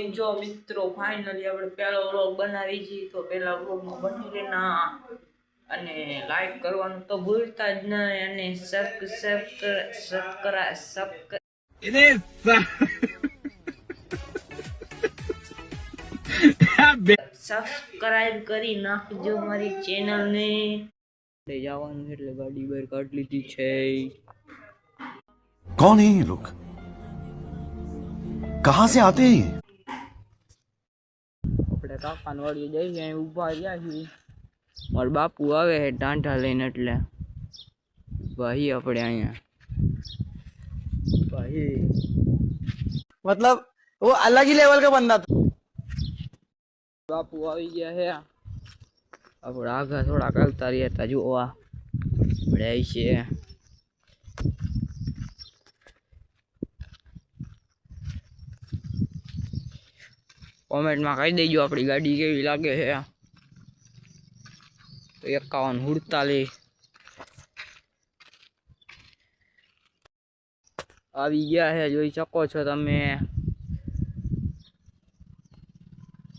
જો મિત્રો ફાઇનલી આપણે પહેલો વ્લોગ બનાવી છીએ તો પહેલા વ્લોગમાં બની રહેના અને લાઈક કરવાનું તો ભૂલતા જ નહીં અને સબસ્ક્રાઇબ કરી નાખજો મારી ચેનલને। જવાનું એટલે ગાડી બહાર કાઢી લીધી છે। कौन है ये लोग कहां से आते हैं આપણે કાકાને વાડીએ જઈએ અહીં ઊભા રહ્યા છીએ। મારા બાપુ આવે છે ટાંઢા લઈને એટલે ભાઈ આપણે અહીંયા भाई मतलब वो अलग ही लेवल का बंदा था। बापू આવી ગયા છે આપણે આગળ થોડા ચાલતા રહ્યા જોવા મળે છે। કોમેન્ટમાં કહી દેજો આપણી ગાડી કેવી લાગે છે। 51 આવી ગયા છે જોઈ શકો છો તમે।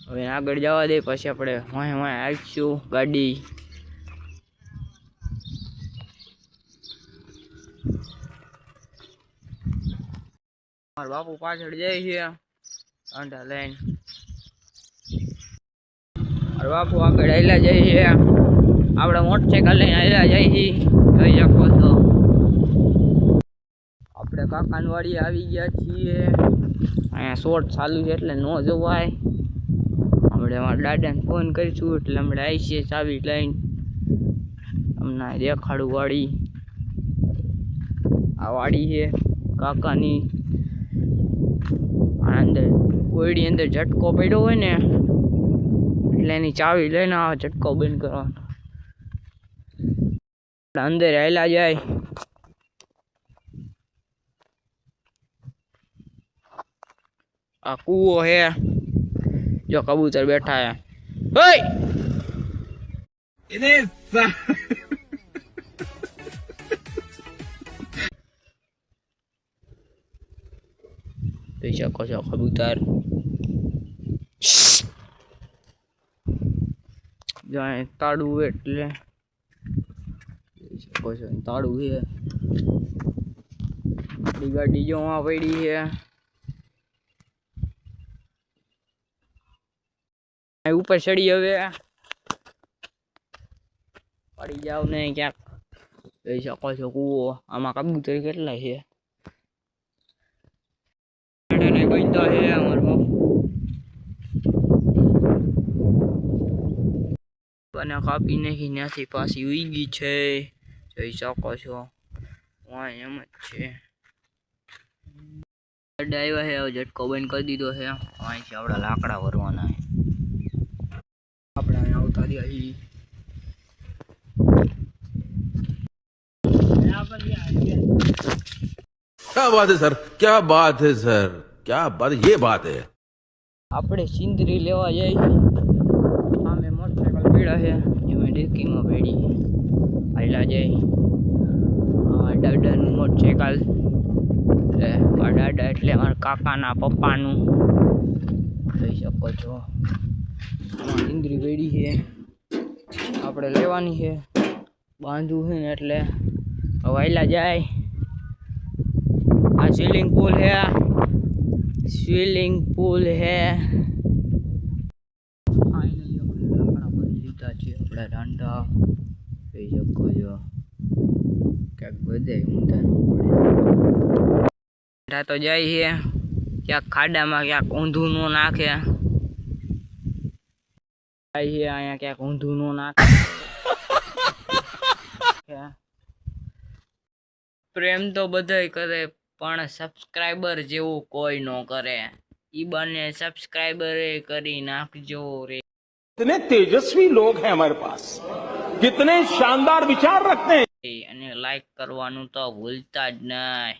હવે આગળ જવા દે પછી આપણે વાંહે આવીશું ગાડી। મારા બાપુ પાછળ જાય છે આંટા લઈને। મારા બાપુ આગળ આયલા જાય છે આપણે મોટરસાઇકલ લઈને આયલા જાય છે જોઈ શકો છો। આપણે કાકાની વાડી આવી ગયા છીએ। અહીંયા શોર્ટ ચાલુ છે એટલે ન જવાય। આપણે મારા દાદાને ફોન કરીશું એટલે હમણાં આવી છીએ ચાવી લઈને તમને દેખાડું વાડી। આ વાડી છે કાકાની। અંદર કોયડી અંદર ઝટકો પડ્યો હોય ને એટલે એની ચાવી લઈને આ ઝટકો બંધ કરવાનો। અંદર આવેલા જાય આ કૂવો હે જો કબૂતર બેઠા હે ઓય જોઈ શકો છો કબૂતર જાય તાળું એટલે જોઈ શકો છો તાળું છે। આપણી ગાડી જો આ પડી છે ऊपर चढ़ी હવે પડી જાવ ને ક્યાંક જોઈ શકો છો કૂવો। આમાં કબૂતર કેટલા છે બંધા છે અમાર બાપુ અને કાપી નાખી ત્યાંથી પાછી ઉઈ ગઈ છે જોઈ શકો છો। એમ જ છે આવ્યા છે ઝટકો બંધ કરી દીધો છે। અહીંથી આપણા લાકડા ભરવાના આપણે અહીંયા આવતા રહ્યા છીએ। क्या बात है सर क्या बात है सर क्या बात ये बात है આપણે સિંદરી લેવા જઈએ સામે મોટરસાઇકલ પીડા છે એમાં ડેકીમાં પડી આયલા જાય દાદાનું મોટરસાઇકલ મારા દાદા એટલે મારા કાકાના પપ્પાનું જોઈ શકો છો। આમાં સિંદરી પડી છે આપણે લેવાની છે બાંધવું છે ને એટલે વાયલા જાય। આ સ્વિમિંગ પુલ है फाइनली આપણે લાકડા ભરી લીધા છે આપણા ડાંડા જોઈ શકો છો ક્યાંક બધે ઊંધા ન પડે તો જાય છે ક્યાંક ખાડામાં ક્યાંક ઊંધું ન નાખે જાય છે અહીંયા ક્યાંક ઊંધું ન નાખે। પ્રેમ તો બધાય કરે પણ સબસ્ક્રાઇબર જેવું કોઈ ન કરે। ઈ બને સબસ્ક્રાઇબર કરી નાખજો રે। कितने तेजस्वी लोग हैं हमारे पास, कितने शानदार विचार रखते हैं। અને લાઈક કરવાનું તો ભૂલતા જ નહીં।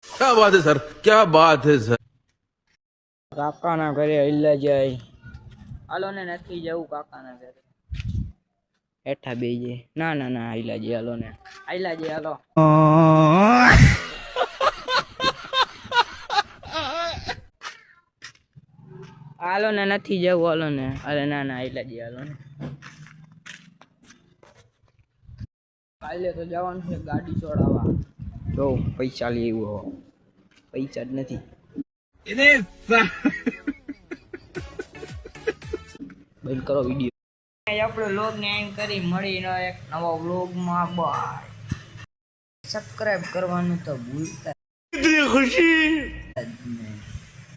क्या बात है सर क्या बात है सर કાકાના ઘરે હલ્લા જાય હાલો ને નથી જવું કાકાના ઘરે હેઠા બે જે ના ના ના હલ્લા જાય હાલો ને હલ્લા જાય હાલો। હાલો ને નથી જવું હાલો ને અરે ના ના એટલા જ હાલો ને કાલે તો જવાનું છે ગાડી છોડાવવા જો પૈસા લેવું હો પૈસા જ નથી બંધ કરો વિડીયો આપણો વ્લોગ ને એમ કરી મળીને એક નવા વ્લોગમાં બાય સબસ્ક્રાઇબ કરવાનું તો ભૂલતા ખુશી